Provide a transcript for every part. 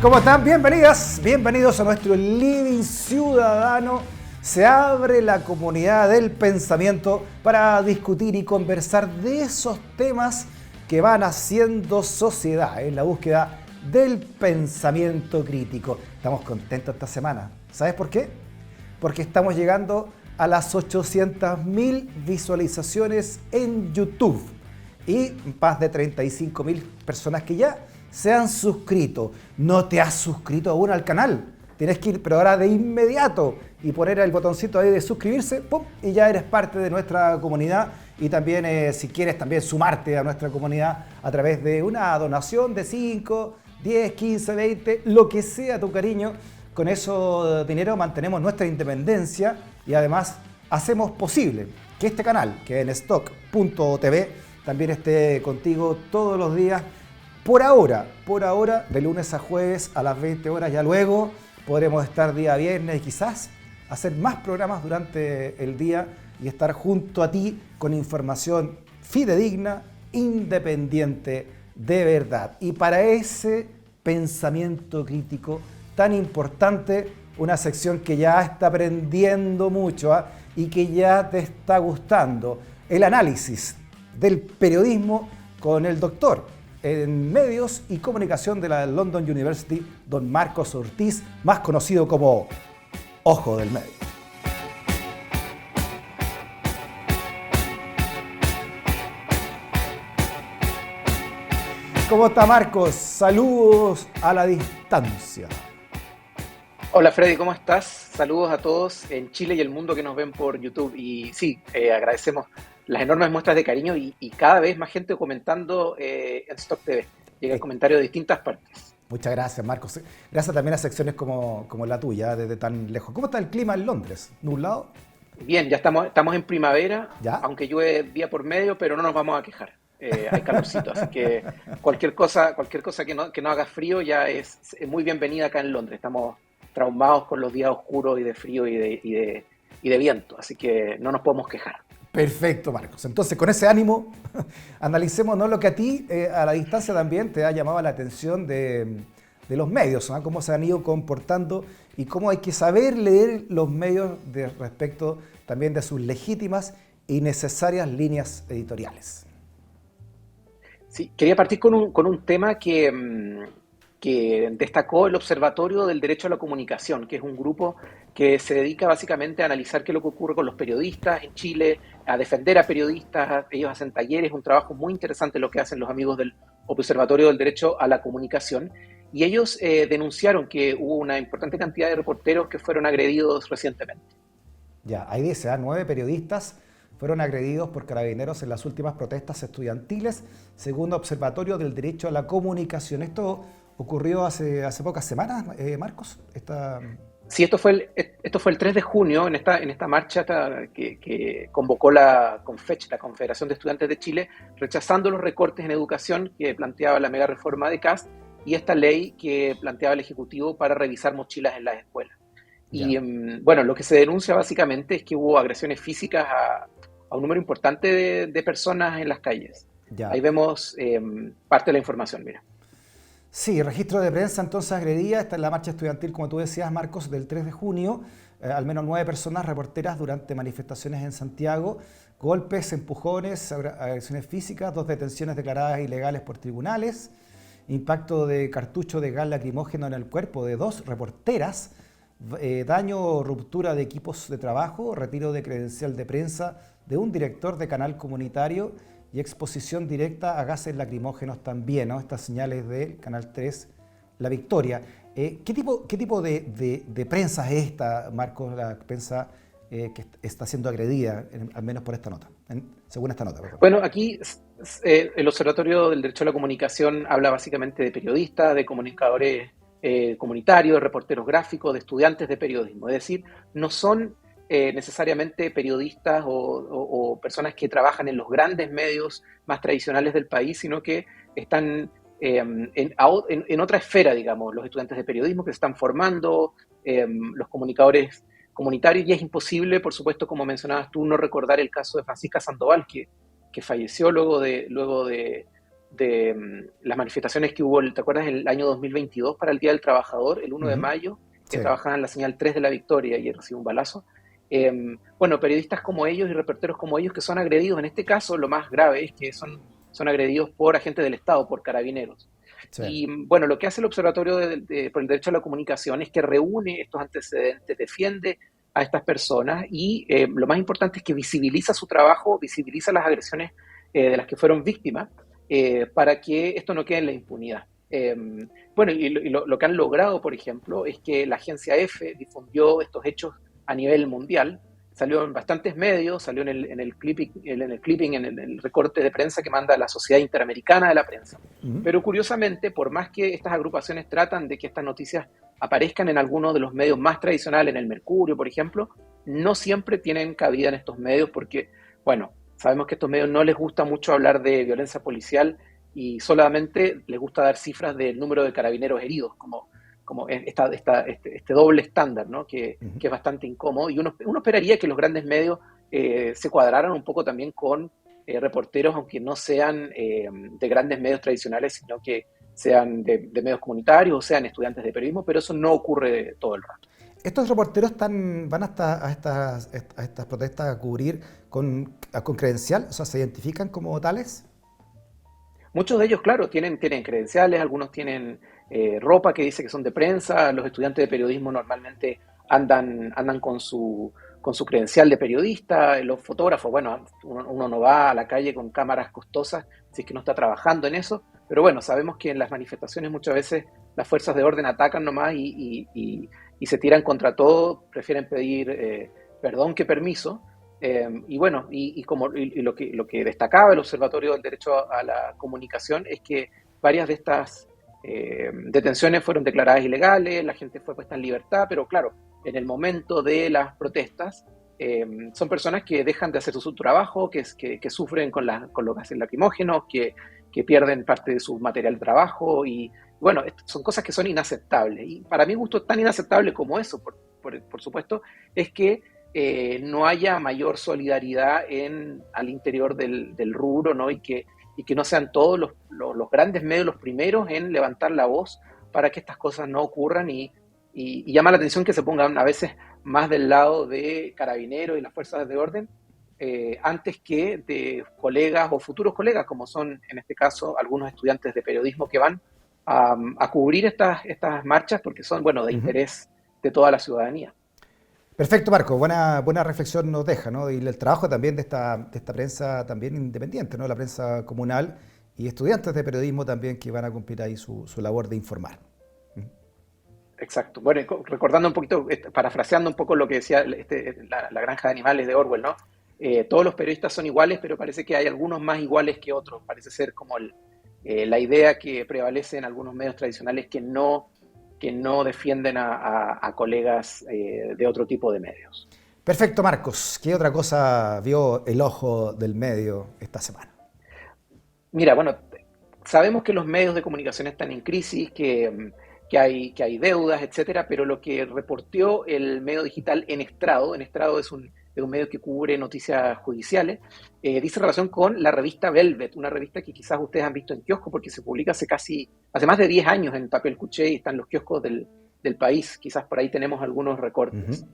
¿Cómo están? Bienvenidas, bienvenidos a nuestro Living Ciudadano. Se abre la comunidad del pensamiento para discutir y conversar de esos temas que van haciendo sociedad en la búsqueda del pensamiento crítico. Estamos contentos esta semana. ¿Sabes por qué? Porque estamos llegando a las 800.000 visualizaciones en YouTube y más de 35.000 personas que ya se han suscrito. ¿No te has suscrito aún al canal? Tienes que ir, pero ahora de inmediato, y poner el botoncito ahí de suscribirse, ¡pum! Y ya eres parte de nuestra comunidad. Y también, si quieres también sumarte a nuestra comunidad a través de una donación de 5, 10, 15, 20, lo que sea tu cariño. Con eso dinero mantenemos nuestra independencia y además hacemos posible que este canal, que en stock.tv, también esté contigo todos los días. Por ahora, de lunes a jueves a las 20 horas, ya luego podremos estar día viernes y quizás hacer más programas durante el día y estar junto a ti con información fidedigna, independiente, de verdad. Y para ese pensamiento crítico tan importante, una sección que ya está aprendiendo mucho y que ya te está gustando, el análisis del periodismo con el doctor en medios y comunicación de la London University, don Marcos Ortiz, más conocido como Ojo del Medio. ¿Cómo está, Marcos? Saludos a la distancia. Hola Freddy, ¿cómo estás? Saludos a todos en Chile y el mundo que nos ven por YouTube. Y sí, agradecemos las enormes muestras de cariño y cada vez más gente comentando en Stock TV. Llega el comentario de distintas partes. Muchas gracias, Marcos. Gracias también a secciones como la tuya, desde tan lejos. ¿Cómo está el clima en Londres? ¿Nublado? Bien, ya estamos en primavera, ¿Ya? aunque llueve día por medio, pero no nos vamos a quejar. Hay calorcito, así que cualquier cosa que no haga frío ya es muy bienvenida acá en Londres. Estamos traumados con los días oscuros y de frío y de viento, así que no nos podemos quejar. Perfecto, Marcos. Entonces, con ese ánimo, analicemos, ¿no?, lo que a ti, a la distancia también, te ha llamado la atención de los medios, ¿no? Cómo se han ido comportando y cómo hay que saber leer los medios respecto también de sus legítimas y necesarias líneas editoriales. Sí, quería partir con un tema que destacó el Observatorio del Derecho a la Comunicación, que es un grupo que se dedica básicamente a analizar qué es lo que ocurre con los periodistas en Chile, a defender a periodistas. Ellos hacen talleres, un trabajo muy interesante lo que hacen los amigos del Observatorio del Derecho a la Comunicación, y ellos denunciaron que hubo una importante cantidad de reporteros que fueron agredidos recientemente. Ya, ahí dice, 9 periodistas fueron agredidos por carabineros en las últimas protestas estudiantiles, según Observatorio del Derecho a la Comunicación. Esto ocurrió hace pocas semanas, Marcos. Sí, esto fue el 3 de junio, en esta marcha que convocó la CONFECH, la Confederación de Estudiantes de Chile, rechazando los recortes en educación que planteaba la mega reforma de Kast y esta ley que planteaba el Ejecutivo para revisar mochilas en las escuelas. Ya. Y bueno, lo que se denuncia básicamente es que hubo agresiones físicas a un número importante de personas en las calles. Ya. Ahí vemos parte de la información, mira. Sí, registro de prensa entonces agredía. Esta es la marcha estudiantil, como tú decías, Marcos, del 3 de junio. Al menos 9 personas reporteras durante manifestaciones en Santiago. Golpes, empujones, agresiones físicas, 2 detenciones declaradas ilegales por tribunales. Impacto de cartucho de gas lacrimógeno en el cuerpo de 2 reporteras. Daño o ruptura de equipos de trabajo. Retiro de credencial de prensa de un director de canal comunitario. Y exposición directa a gases lacrimógenos también, ¿no? Estas señales del Canal 3, La Victoria. ¿Qué tipo de prensa es esta, Marcos, la prensa que está siendo agredida, al menos por esta nota, según esta nota? Bueno, aquí el Observatorio del Derecho a la Comunicación habla básicamente de periodistas, de comunicadores comunitarios, de reporteros gráficos, de estudiantes de periodismo. Es decir, no son necesariamente periodistas o personas que trabajan en los grandes medios más tradicionales del país, sino que están en otra esfera, digamos, los estudiantes de periodismo que se están formando, los comunicadores comunitarios, y es imposible, por supuesto, como mencionabas tú, no recordar el caso de Francisca Sandoval, que falleció luego de las manifestaciones que hubo, ¿te acuerdas? El año 2022 para el Día del Trabajador, el 1 de Ujú. mayo, que Sí, trabajaba en la señal 3 de la Victoria y recibió un balazo. Eh, bueno, periodistas como ellos y reporteros como ellos que son agredidos, en este caso lo más grave es que son agredidos por agentes del Estado, por carabineros. sí. Y bueno, lo que hace el Observatorio por el Derecho a la Comunicación es que reúne estos antecedentes, defiende a estas personas y lo más importante es que visibiliza su trabajo, visibiliza las agresiones de las que fueron víctimas para que esto no quede en la impunidad. Bueno, lo que han logrado, por ejemplo, es que la agencia EFE difundió estos hechos a nivel mundial, salió en bastantes medios, salió en el recorte de prensa que manda la Sociedad Interamericana de la Prensa. Ujú. Pero curiosamente, por más que estas agrupaciones tratan de que estas noticias aparezcan en algunos de los medios más tradicionales, en el Mercurio, por ejemplo, no siempre tienen cabida en estos medios porque, bueno, sabemos que a estos medios no les gusta mucho hablar de violencia policial y solamente les gusta dar cifras del número de carabineros heridos, como este doble estándar, ¿no? Ujú. Que es bastante incómodo. Y uno esperaría que los grandes medios se cuadraran un poco también con reporteros, aunque no sean de grandes medios tradicionales, sino que sean de medios comunitarios o sean estudiantes de periodismo, pero eso no ocurre todo el rato. Estos reporteros van a estas protestas a cubrir con credencial, o sea, se identifican como tales. Muchos de ellos, claro, tienen credenciales, algunos tienen ropa que dice que son de prensa, los estudiantes de periodismo normalmente andan con su credencial de periodista, los fotógrafos, bueno, uno no va a la calle con cámaras costosas si es que no está trabajando en eso, pero bueno, sabemos que en las manifestaciones muchas veces las fuerzas de orden atacan nomás y se tiran contra todo, prefieren pedir perdón que permiso. Y bueno, lo que destacaba el Observatorio del Derecho a la Comunicación es que varias de estas detenciones fueron declaradas ilegales, la gente fue puesta en libertad, pero claro, en el momento de las protestas son personas que dejan de hacer su trabajo, que sufren con los gases lacrimógenos, que pierden parte de su material de trabajo y bueno, son cosas que son inaceptables. Y para mi gusto, tan inaceptable como eso, por supuesto, es que no haya mayor solidaridad al interior del rubro, ¿no? Y que no sean todos los grandes medios los primeros en levantar la voz para que estas cosas no ocurran y llama la atención que se pongan a veces más del lado de carabineros y las fuerzas de orden antes que de colegas o futuros colegas, como son en este caso algunos estudiantes de periodismo que van a cubrir estas marchas porque son, bueno, de Ujú. interés de toda la ciudadanía. Perfecto, Marco. Buena reflexión nos deja, ¿no? Y el trabajo también de esta prensa también independiente, ¿no? La prensa comunal y estudiantes de periodismo también que van a cumplir ahí su labor de informar. Exacto. Bueno, recordando un poquito, parafraseando un poco lo que decía la granja de animales de Orwell, ¿no? Todos los periodistas son iguales, pero parece que hay algunos más iguales que otros. Parece ser como la idea que prevalece en algunos medios tradicionales que no defienden a colegas de otro tipo de medios. Perfecto, Marcos. ¿Qué otra cosa vio el ojo del medio esta semana? Mira, bueno, sabemos que los medios de comunicación están en crisis, que hay deudas, etcétera, pero lo que reporteó el medio digital En Estrado es un medio que cubre noticias judiciales, dice relación con la revista Velvet, una revista que quizás ustedes han visto en kiosco porque se publica hace más de 10 años en papel cuché y están los kioscos del país, quizás por ahí tenemos algunos Ujú. recortes.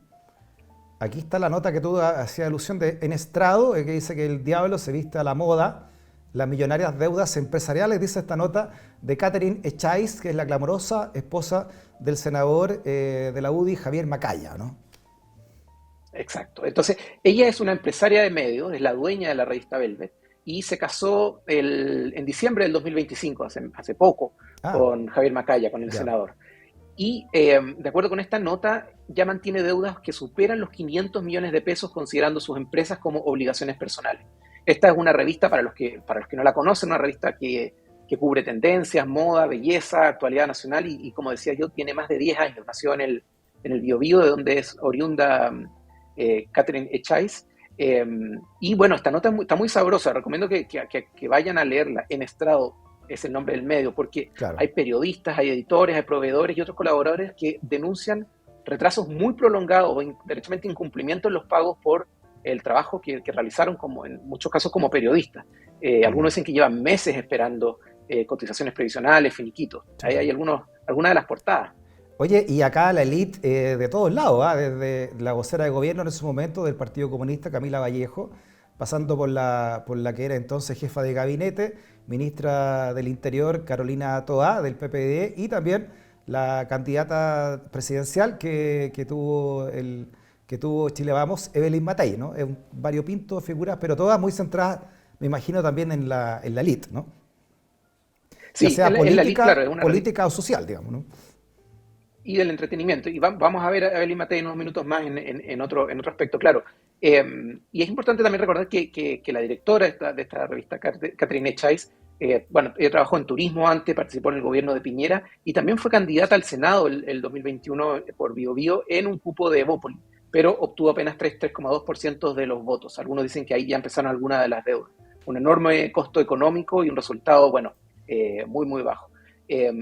Aquí está la nota que tú hacías alusión de En Estrado, que dice que el diablo se viste a la moda, las millonarias deudas empresariales, dice esta nota de Catherine Echais, que es la clamorosa esposa del senador de la UDI, Javier Macaya, ¿no? Exacto. Entonces, ella es una empresaria de medios, es la dueña de la revista Velvet, y se casó en diciembre del 2025, hace poco, Ah, con Javier Macaya, con el ya. senador. Y de acuerdo con esta nota, ya mantiene deudas que superan los 500 millones de pesos considerando sus empresas como obligaciones personales. Esta es una revista, para los que no la conocen, una revista que cubre tendencias, moda, belleza, actualidad nacional y como decía yo, tiene más de 10 años. Nació en el Biobío, de donde es oriunda Catherine Echais. Y bueno, esta nota está muy sabrosa, recomiendo que vayan a leerla. En Estrado es el nombre del medio, porque Claro. hay periodistas, hay editores, hay proveedores y otros colaboradores que denuncian retrasos muy prolongados o derechamente incumplimiento en los pagos por el trabajo que realizaron, como en muchos casos como periodistas. Algunos dicen que llevan meses esperando cotizaciones previsionales, finiquitos. Ahí hay algunas de las portadas. Oye, y acá la élite de todos lados, ¿ah? Desde la vocera de gobierno en ese momento del Partido Comunista, Camila Vallejo, pasando por la que era entonces jefa de gabinete, ministra del Interior, Carolina Toá, del PPD, y también la candidata presidencial que tuvo Chile Vamos, Evelyn Matei, ¿no? Es un variopinto de figuras, pero todas muy centradas, me imagino, también en la élite, ¿no? Ya Sí, sea en la elite, claro, es una política o social, digamos, ¿no? y del entretenimiento. Y vamos a ver a Evelyn Matei en unos minutos más en otro aspecto, claro. Y es importante también recordar que la directora de esta revista, Catherine Echais, bueno, ella trabajó en turismo antes, participó en el gobierno de Piñera y también fue candidata al Senado el 2021 por Biobío en un cupo de Evópoli, pero obtuvo apenas 3,2% de los votos. Algunos dicen que ahí ya empezaron algunas de las deudas. Un enorme costo económico y un resultado, bueno, muy, muy bajo.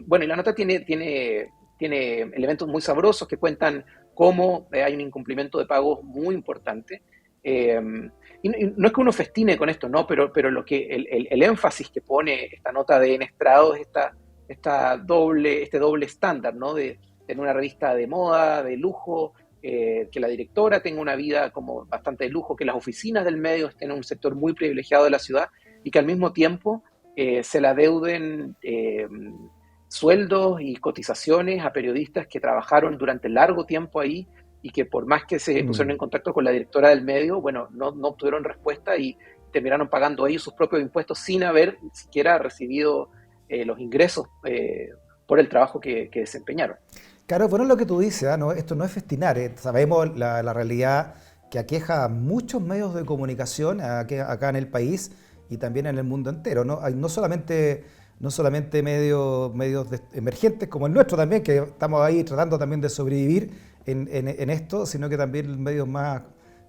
Bueno, y la nota tiene elementos muy sabrosos que cuentan cómo hay un incumplimiento de pagos muy importante. Eh, y no es que uno festine con esto, ¿no? Pero el énfasis que pone esta nota de Enestrado es este doble estándar, ¿no? De tener una revista de moda, de lujo, que la directora tenga una vida como bastante de lujo, que las oficinas del medio estén en un sector muy privilegiado de la ciudad y que al mismo tiempo se la deuden sueldos y cotizaciones a periodistas que trabajaron durante largo tiempo ahí y que por más que se pusieron en contacto con la directora del medio, bueno, no obtuvieron respuesta y terminaron pagando ellos sus propios impuestos sin haber siquiera recibido los ingresos por el trabajo que desempeñaron. Claro, bueno, lo que tú dices, ¿ah? No, esto no es festinar, sabemos la realidad que aqueja a muchos medios de comunicación acá en el país y también en el mundo entero, ¿no? Hay no solamente medios emergentes como el nuestro también, que estamos ahí tratando también de sobrevivir en esto, sino que también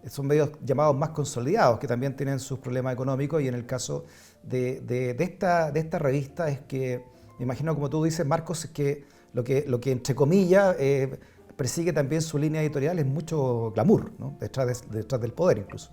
son medios llamados más consolidados, que también tienen sus problemas económicos, y en el caso de esta revista es que, me imagino como tú dices, Marcos, es que lo que entre comillas persigue también su línea editorial es mucho glamour, ¿no? Detrás del poder incluso.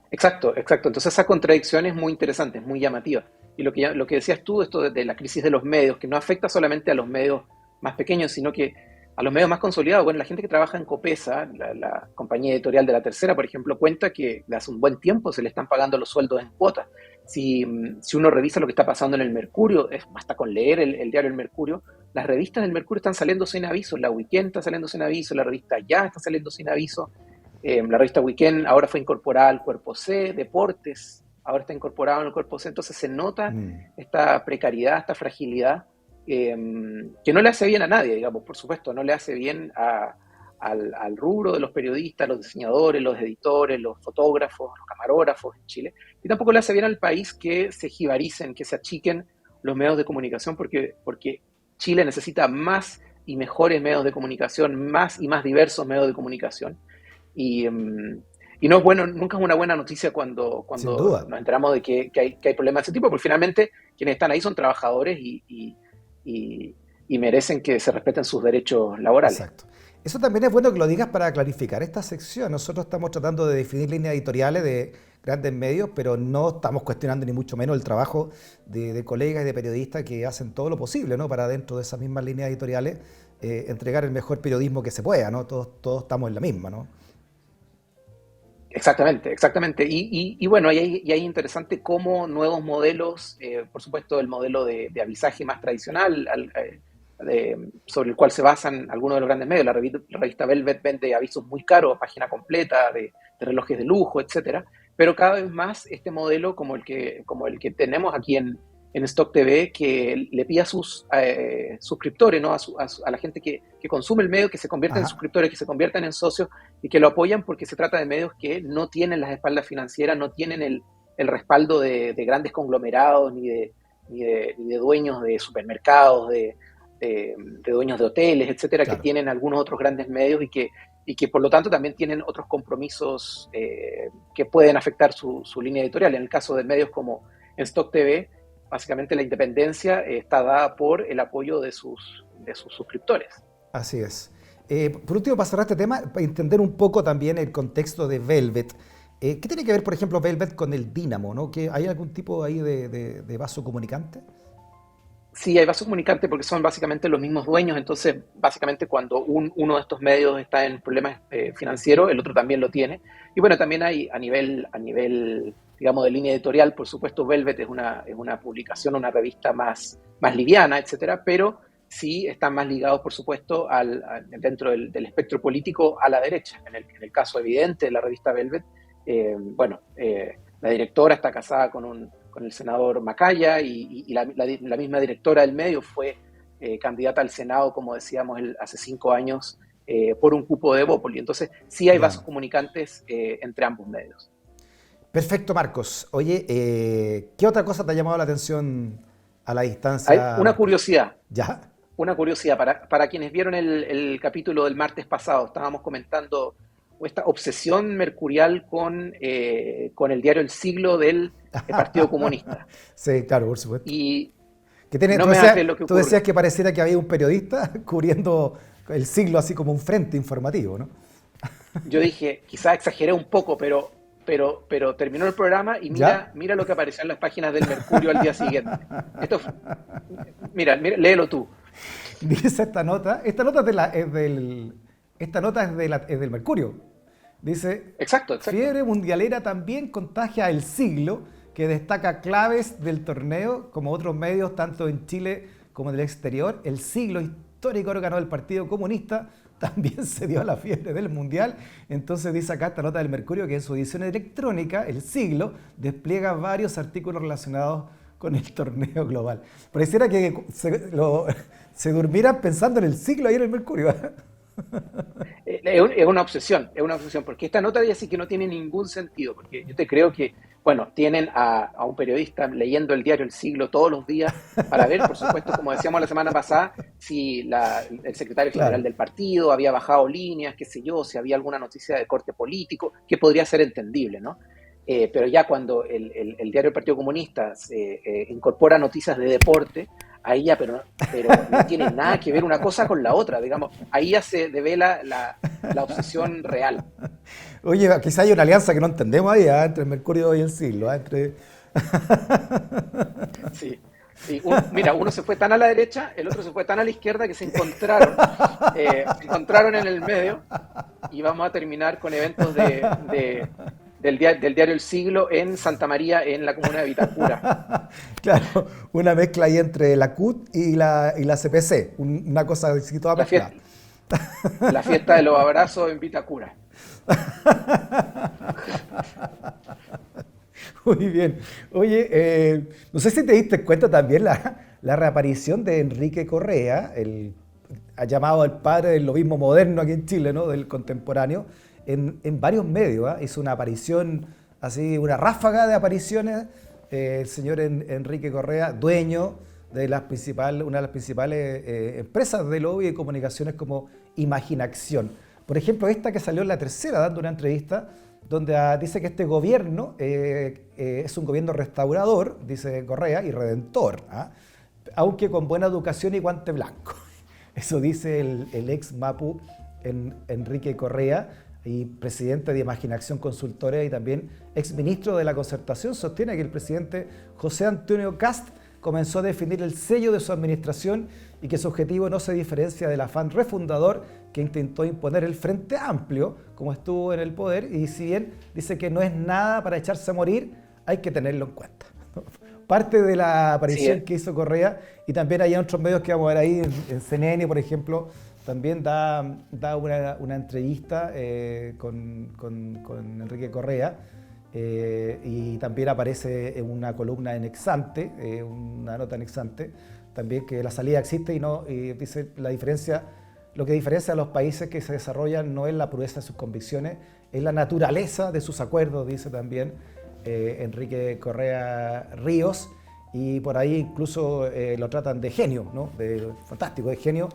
Exacto, exacto. Entonces esa contradicción es muy interesante, es muy llamativa. Y lo que decías tú, esto de la crisis de los medios, que no afecta solamente a los medios más pequeños, sino que a los medios más consolidados. Bueno, la gente que trabaja en Copesa, la compañía editorial de La Tercera, por ejemplo, cuenta que de hace un buen tiempo se le están pagando los sueldos en cuotas. Si uno revisa lo que está pasando en el Mercurio, basta con leer el diario El Mercurio, las revistas del Mercurio están saliendo sin aviso, la Weekend está saliendo sin aviso, la revista Ya está saliendo sin aviso, la revista Weekend ahora fue incorporada al Cuerpo C, Deportes ahora está incorporado en el Cuerpo C, entonces se nota esta precariedad, esta fragilidad, que no le hace bien a nadie, digamos, por supuesto, no le hace bien al rubro de los periodistas, los diseñadores, los editores, los fotógrafos, los camarógrafos en Chile, y tampoco le hace bien al país que se jibaricen, que se achiquen los medios de comunicación, porque Chile necesita más y mejores medios de comunicación, más y más diversos medios de comunicación. Y no es bueno, nunca es una buena noticia cuando Sin duda. nos enteramos de que hay problemas de ese tipo, porque finalmente quienes están ahí son trabajadores y merecen que se respeten sus derechos laborales. Exacto. Eso también es bueno que lo digas para clarificar esta sección. Nosotros estamos tratando de definir líneas editoriales de grandes medios, pero no estamos cuestionando ni mucho menos el trabajo de colegas y de periodistas que hacen todo lo posible, ¿no? Para dentro de esas mismas líneas editoriales entregar el mejor periodismo que se pueda, ¿no? Todos estamos en la misma, ¿no? Exactamente, exactamente. Y bueno, y ahí interesante cómo nuevos modelos, por supuesto el modelo de avisaje más tradicional, sobre el cual se basan algunos de los grandes medios. La revista Velvet vende avisos muy caros, página completa, de relojes de lujo, etcétera. Pero cada vez más este modelo, como el que tenemos aquí en Stock TV, que le pide a sus suscriptores, ¿no? A la gente que consume el medio, que se conviertan en Ajá. suscriptores, que se conviertan en socios y que lo apoyan, porque se trata de medios que no tienen las espaldas financieras, no tienen el respaldo de grandes conglomerados, ni de dueños de supermercados, de dueños de hoteles, etcétera, que Claro. tienen algunos otros grandes medios y que por lo tanto también tienen otros compromisos que pueden afectar su línea editorial. En el caso de medios como en Stock TV, básicamente la independencia está dada por el apoyo de sus suscriptores. Así es. Por último, para cerrar este tema, para entender un poco también el contexto de Velvet. ¿Qué tiene que ver, por ejemplo, Velvet con el Dínamo, ¿no? ¿Hay algún tipo ahí de vaso comunicante? Sí, hay vasos comunicantes porque son básicamente los mismos dueños, entonces básicamente cuando uno de estos medios está en problemas financieros, el otro también lo tiene. Y bueno, también hay a nivel, digamos, de línea editorial, por supuesto, Velvet es una publicación, una revista más liviana, etcétera, pero sí están más ligados, por supuesto, dentro del espectro político a la derecha. En el caso evidente de la revista Velvet, la directora está casada con el senador Macaya y la misma directora del medio fue candidata al Senado, como decíamos, hace 5 años por un cupo de Bópoli. Entonces, sí hay Ya. vasos comunicantes entre ambos medios. Perfecto, Marcos. Oye, ¿qué otra cosa te ha llamado la atención a la Hay distancia, una Marcos? curiosidad, ¿Ya? una curiosidad para quienes vieron el capítulo del martes pasado, estábamos comentando esta obsesión mercurial con el diario El Siglo del Partido Comunista. Sí, claro, por supuesto. Y Que tiene, no me vas a creer lo que tú decías ocurre. que pareciera que había un periodista cubriendo el siglo así como un frente informativo, ¿no? Yo dije, quizás exageré un poco, pero terminó el programa y ¿Ya? mira lo que apareció en las páginas del Mercurio al día siguiente. Esto, mira, léelo tú. Dice esta nota esta nota es del Mercurio. Dice, Exacto, exacto. fiebre mundialera también contagia el siglo, que destaca claves del torneo, como otros medios, tanto en Chile como en el exterior. El siglo, histórico órgano del Partido Comunista, también se dio a la fiebre del mundial. Entonces dice acá esta nota del Mercurio que en su edición electrónica, el siglo, despliega varios artículos relacionados con el torneo global. Pareciera que se durmieran pensando en el siglo ahí en el Mercurio. Es una obsesión, porque esta nota ya sí que no tiene ningún sentido, porque yo te creo que, bueno, tienen a un periodista leyendo el diario El Siglo todos los días para ver, por supuesto, como decíamos la semana pasada, si el secretario general Claro. del partido había bajado líneas, qué sé yo, si había alguna noticia de corte político, que podría ser entendible, ¿no? Pero ya cuando el diario del Partido Comunista incorpora noticias de deporte, ahí ya, pero no tiene nada que ver una cosa con la otra, digamos, ahí ya se devela la obsesión real. Oye, quizá hay una alianza que no entendemos ahí, ¿ah? Entre el Mercurio y el siglo, ¿ah? Entre... Sí, sí. Mira, uno se fue tan a la derecha, el otro se fue tan a la izquierda que se encontraron en el medio y vamos a terminar con eventos del diario El Siglo en Santa María, en la comuna de Vitacura. Claro, una mezcla ahí entre la CUT y la CPC, una cosa así toda La mezclada. fiesta, la fiesta de los abrazos en Vitacura. Muy bien. Oye, no sé si te diste cuenta también la reaparición de Enrique Correa, ha llamado el padre del lobismo moderno aquí en Chile, ¿no? Del contemporáneo, en varios medios, ¿ah? Hizo una aparición, así, una ráfaga de apariciones, el señor Enrique Correa, dueño de una de las principales empresas de lobby y comunicaciones como Imaginación. Por ejemplo, esta que salió en La Tercera dando una entrevista donde dice que este gobierno es un gobierno restaurador, dice Correa, y redentor, ¿ah? Aunque con buena educación y guante blanco. Eso dice el ex Mapu Enrique Correa, y presidente de Imaginación Consultora y también ex ministro de la Concertación. Sostiene que el presidente José Antonio Kast comenzó a definir el sello de su administración y que su objetivo no se diferencia del afán refundador que intentó imponer el Frente Amplio, como estuvo en el poder, y si bien dice que no es nada para echarse a morir, hay que tenerlo en cuenta. Parte de la Sí, aparición que hizo Correa, y también hay otros medios que vamos a ver ahí, en CNN, por ejemplo, también da una entrevista con Enrique Correa, y también aparece en una columna en Exante, una nota en Exante, también que la salida existe y dice lo que diferencia a los países que se desarrollan no es la pureza de sus convicciones, es la naturaleza de sus acuerdos, dice también Enrique Correa Ríos, y por ahí incluso lo tratan de genio, ¿no? Fantástico, de genio,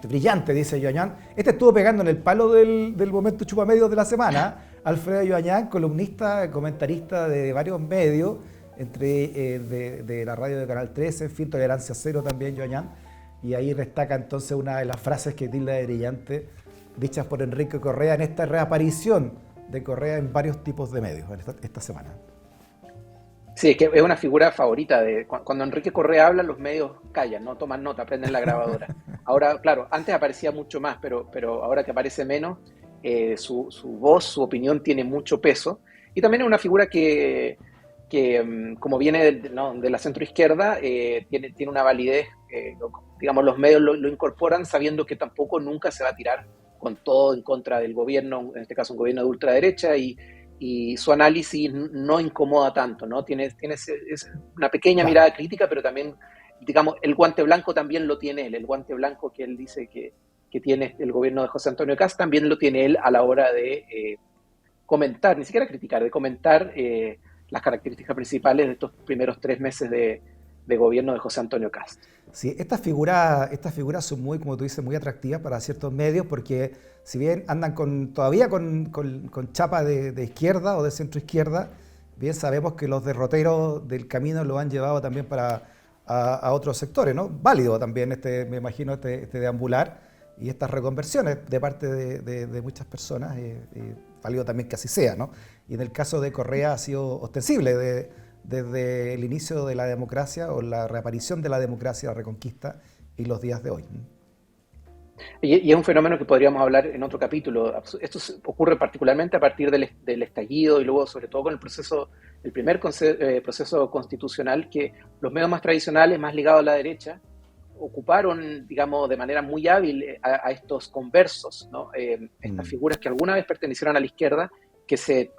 brillante, dice Yoñán. Este estuvo pegando en el palo del momento chupamedios de la semana, Alfredo Yoñán, columnista, comentarista de varios medios, de la radio de Canal 13, en fin, Tolerancia Cero también, Yoñán, y ahí destaca entonces una de las frases que tilda de brillante, dichas por Enrique Correa en esta reaparición de Correa en varios tipos de medios esta semana. Sí, es que es una figura favorita de cuando Enrique Correa habla, los medios callan, no toman nota, prenden la grabadora. Ahora, claro, antes aparecía mucho más, pero ahora que aparece menos, su voz, su opinión tiene mucho peso. Y también es una figura que como viene de la centroizquierda, tiene una validez, digamos, los medios lo incorporan sabiendo que tampoco nunca se va a tirar con todo en contra del gobierno, en este caso un gobierno de ultraderecha, y su análisis no incomoda tanto, ¿no? Es una pequeña Claro. mirada crítica, pero también, digamos, el guante blanco también lo tiene él. El guante blanco que él dice que tiene el gobierno de José Antonio Kast también lo tiene él a la hora de comentar, ni siquiera criticar, de comentar las características principales de estos primeros 3 meses de gobierno de José Antonio Kast. Sí, estas figuras son muy, como tú dices, muy atractivas para ciertos medios porque si bien andan todavía con chapa de izquierda o de centro izquierda, bien sabemos que los derroteros del camino lo han llevado también a otros sectores, ¿no? Válido también, me imagino, este deambular y estas reconversiones de parte de muchas personas, válido también que así sea, ¿no? Y en el caso de Correa ha sido ostensible desde el inicio de la democracia o la reaparición de la democracia, la reconquista y los días de hoy. Y es un fenómeno que podríamos hablar en otro capítulo. Esto ocurre particularmente a partir del estallido y luego, sobre todo, con el primer proceso constitucional, que los medios más tradicionales, más ligados a la derecha, ocuparon, digamos, de manera muy hábil a estos conversos, ¿no? Estas figuras que alguna vez pertenecieron a la izquierda, que se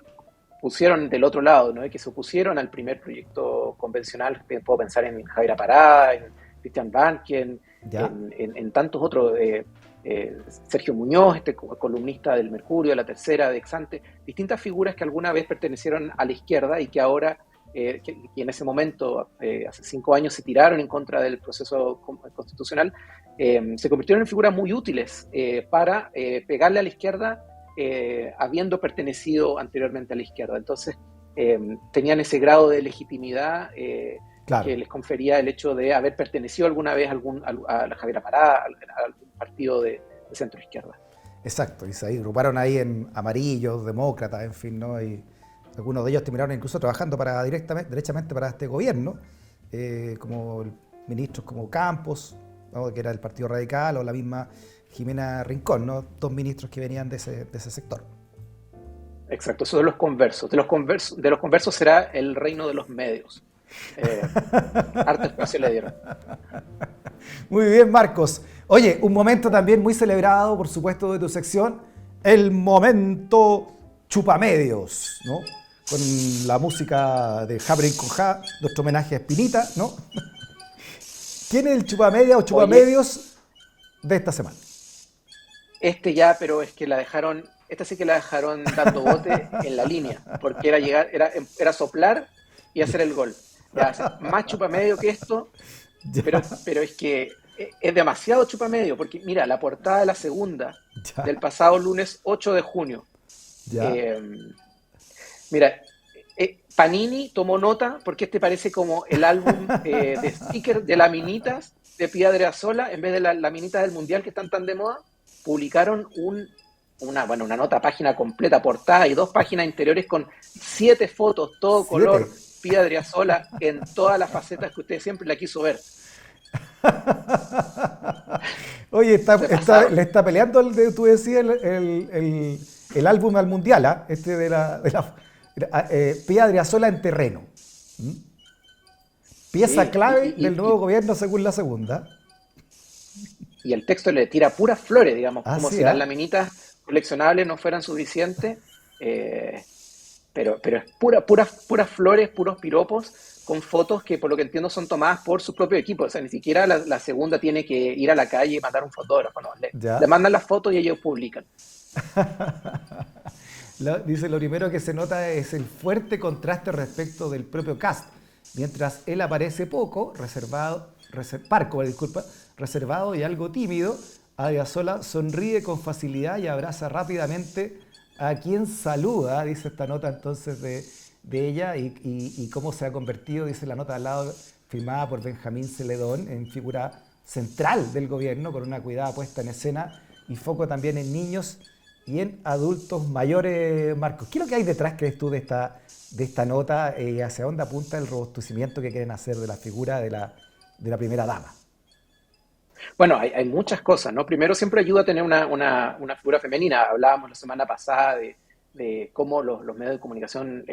pusieron del otro lado, ¿no? Y que se opusieron al primer proyecto convencional. Puedo pensar en Javier Apará, en Christian Banken, en tantos otros, Sergio Muñoz, columnista del Mercurio, de La Tercera, de Exante, distintas figuras que alguna vez pertenecieron a la izquierda y que ahora, y en ese momento, hace 5 años, se tiraron en contra del proceso constitucional, se convirtieron en figuras muy útiles para pegarle a la izquierda, habiendo pertenecido anteriormente a la izquierda. Entonces, tenían ese grado de legitimidad Claro. que les confería el hecho de haber pertenecido alguna vez a la Javier Apará, a algún partido de centro izquierda. Exacto, y se agruparon ahí en amarillos, demócratas, en fin, ¿no? Y algunos de ellos terminaron incluso trabajando derechamente para este gobierno, como ministros como Campos, ¿no? Que era del Partido Radical, o la misma Jimena Rincón, ¿no? 2 ministros que venían de ese sector. Exacto, eso de los conversos. De los conversos será el reino de los medios. Harto espacio le dieron. Muy bien, Marcos. Oye, un momento también muy celebrado, por supuesto, de tu sección, el momento chupamedios, ¿no? Con la música de Jabrin Cojá, nuestro homenaje a Espinita, ¿no? ¿Quién es el chupamedia o chupamedios de esta semana? Pero es que esta sí que la dejaron dando bote en la línea, porque era soplar y hacer el gol. Ya, más chupamedio que esto, pero es que es demasiado chupamedio, porque mira, la portada de la segunda del pasado lunes 8 de junio. Mira, Panini tomó nota porque este parece como el álbum de stickers de laminitas de Pia Adriasola, en vez de las laminitas del Mundial que están tan de moda, publicaron una nota, página completa, portada y 2 páginas interiores con 7 fotos, todo 7. Color, Pia Adriasola en todas las facetas que usted siempre la quiso ver. Oye, le está peleando, tú decías, el álbum al Mundial, ¿eh? Pia Adriasola en terreno. Pieza clave del nuevo gobierno según la segunda. Y el texto le tira puras flores, digamos, como si las laminitas coleccionables no fueran suficientes, pero es puras flores, puros piropos, con fotos que por lo que entiendo son tomadas por su propio equipo. O sea, ni siquiera la segunda tiene que ir a la calle y mandar un fotógrafo, no, le mandan las fotos y ellos publican. Dice, lo primero que se nota es el fuerte contraste respecto del propio Kast. Mientras él aparece reservado y algo tímido, Adriasola sonríe con facilidad y abraza rápidamente a quien saluda, dice esta nota entonces de ella, y cómo se ha convertido, dice la nota al lado, firmada por Benjamín Celedón, en figura central del gobierno, con una cuidada puesta en escena y foco también en niños y en adultos mayores. Marcos, ¿qué es lo que hay detrás, crees tú, de esta nota y hacia dónde apunta el robustecimiento que quieren hacer de la figura de la primera dama? Bueno, hay muchas cosas, ¿no? Primero, siempre ayuda a tener una figura femenina. Hablábamos la semana pasada de cómo los medios de comunicación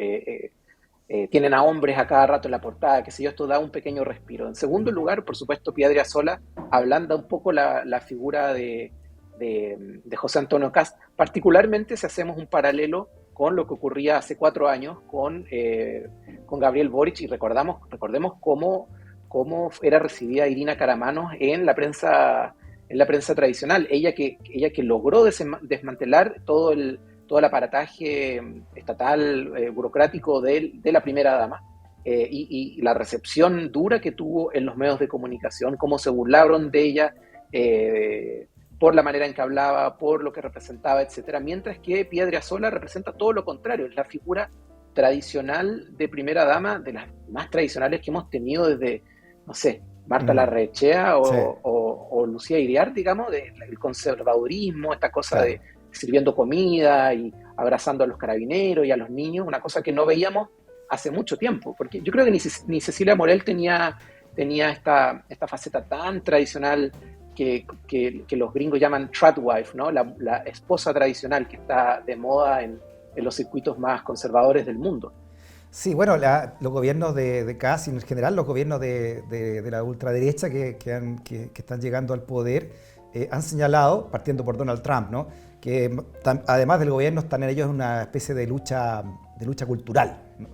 tienen a hombres a cada rato en la portada, que sé yo, esto da un pequeño respiro. En segundo lugar, por supuesto, Piedra Sola ablanda un poco la figura de José Antonio Kast, particularmente si hacemos un paralelo con lo que ocurría hace 4 años con Gabriel Boric, y recordemos cómo era recibida Irina Karamanos en la prensa tradicional. Ella que logró desmantelar todo el aparataje estatal, burocrático de la primera dama, y la recepción dura que tuvo en los medios de comunicación, cómo se burlaron de ella por la manera en que hablaba, por lo que representaba, etcétera, mientras que Piedra Sola representa todo lo contrario, es la figura tradicional de primera dama, de las más tradicionales que hemos tenido desde, no sé, Marta Larrechea Sí, o Lucía Iriart, digamos, del conservadurismo, esta cosa claro. de sirviendo comida y abrazando a los carabineros y a los niños, una cosa que no veíamos hace mucho tiempo, porque yo creo que ni Cecilia Morel tenía esta faceta tan tradicional que los gringos llaman tradwife, ¿no? La esposa tradicional que está de moda en los circuitos más conservadores del mundo. Sí, bueno, los gobiernos de Kast y en general los gobiernos de la ultraderecha que están llegando al poder han señalado, partiendo por Donald Trump, ¿no? Que además del gobierno están en ellos en una especie de lucha cultural, ¿no?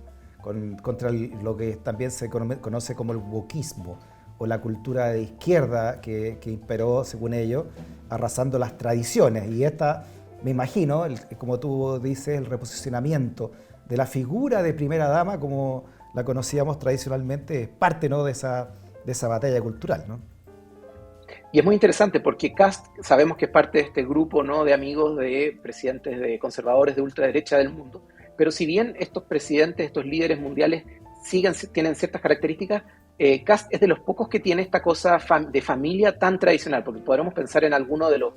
Contra lo que también se conoce como el wokismo o la cultura de izquierda que imperó, según ellos, arrasando las tradiciones. Y esta, me imagino, como tú dices, el reposicionamiento de la figura de primera dama, como la conocíamos tradicionalmente, es parte, ¿no?, de esa batalla cultural, ¿no? Y es muy interesante porque Kast sabemos que es parte de este grupo, ¿no?, de amigos de presidentes de conservadores de ultraderecha del mundo, pero si bien estos presidentes, estos líderes mundiales tienen ciertas características, Kast es de los pocos que tiene esta cosa de familia tan tradicional, porque podremos pensar en alguno de los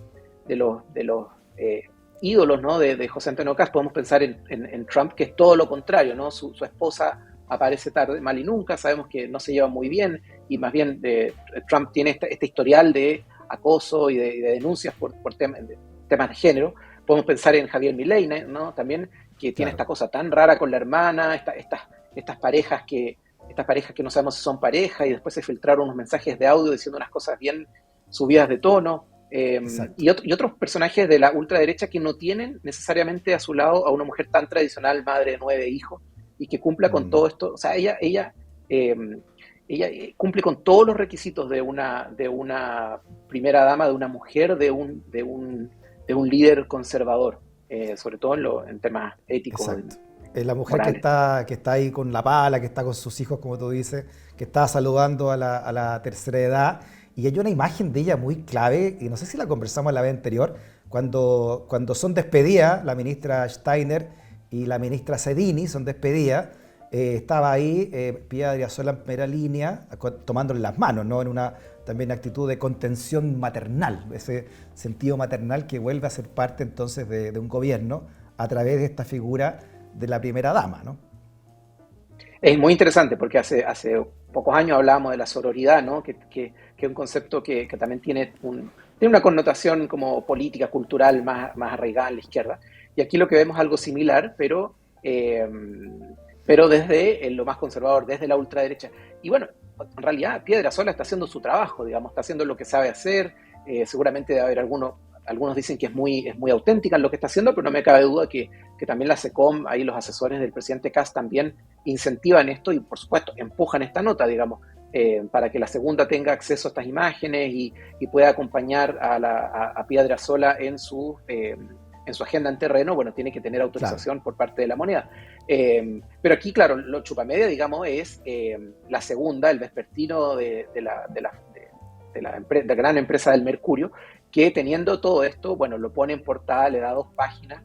ídolos, ¿no?, de José Antonio Kast. Podemos pensar en Trump, que es todo lo contrario, ¿no? Su esposa aparece tarde, mal y nunca, sabemos que no se llevan muy bien, y más bien Trump tiene este historial de acoso y de denuncias por temas de género. Podemos pensar en Javier Milei, ¿no?, también, que tiene Claro. esta cosa tan rara con la hermana, estas parejas que no sabemos si son pareja, y después se filtraron unos mensajes de audio diciendo unas cosas bien subidas de tono. Exacto. Y otros personajes de la ultraderecha que no tienen necesariamente a su lado a una mujer tan tradicional, madre de 9 hijos, y que cumpla con todo esto. O sea, eh, ella cumple con todos los requisitos de una primera dama, de una mujer, de un líder conservador, sobre todo en temas éticos, Exacto. Es la mujer morales. que está ahí con la pala, que está con sus hijos, como tú dices, que está saludando a la tercera edad. Y hay una imagen de ella muy clave, y no sé si la conversamos la vez anterior, cuando son despedidas, la ministra Steiner y la ministra Sedini son despedidas, estaba ahí Pia Adriasola en primera línea, tomándole las manos, ¿no? En una también actitud de contención maternal, ese sentido maternal que vuelve a ser parte entonces de un gobierno a través de esta figura de la primera dama, ¿no? Es muy interesante porque hace pocos años hablábamos de la sororidad, ¿no? Que es un concepto que también tiene una connotación como política, cultural, más arraigada en la izquierda. Y aquí lo que vemos es algo similar, pero desde lo más conservador, desde la ultraderecha. Y bueno, en realidad Piedra Sola está haciendo su trabajo, digamos, está haciendo lo que sabe hacer. Seguramente debe haber algunos dicen que es muy auténtica en lo que está haciendo, pero no me cabe duda que también la SECOM, ahí los asesores del presidente Kast también incentivan esto y, por supuesto, empujan esta nota, digamos, para que la segunda tenga acceso a estas imágenes y pueda acompañar a Piedra Sola en su agenda en terreno. Bueno, tiene que tener Claro, autorización por parte de la moneda. Pero aquí, claro, lo chupamedia, digamos, es la segunda, el vespertino de la gran empresa del Mercurio, que teniendo todo esto, bueno, lo pone en portada, le da 2 páginas,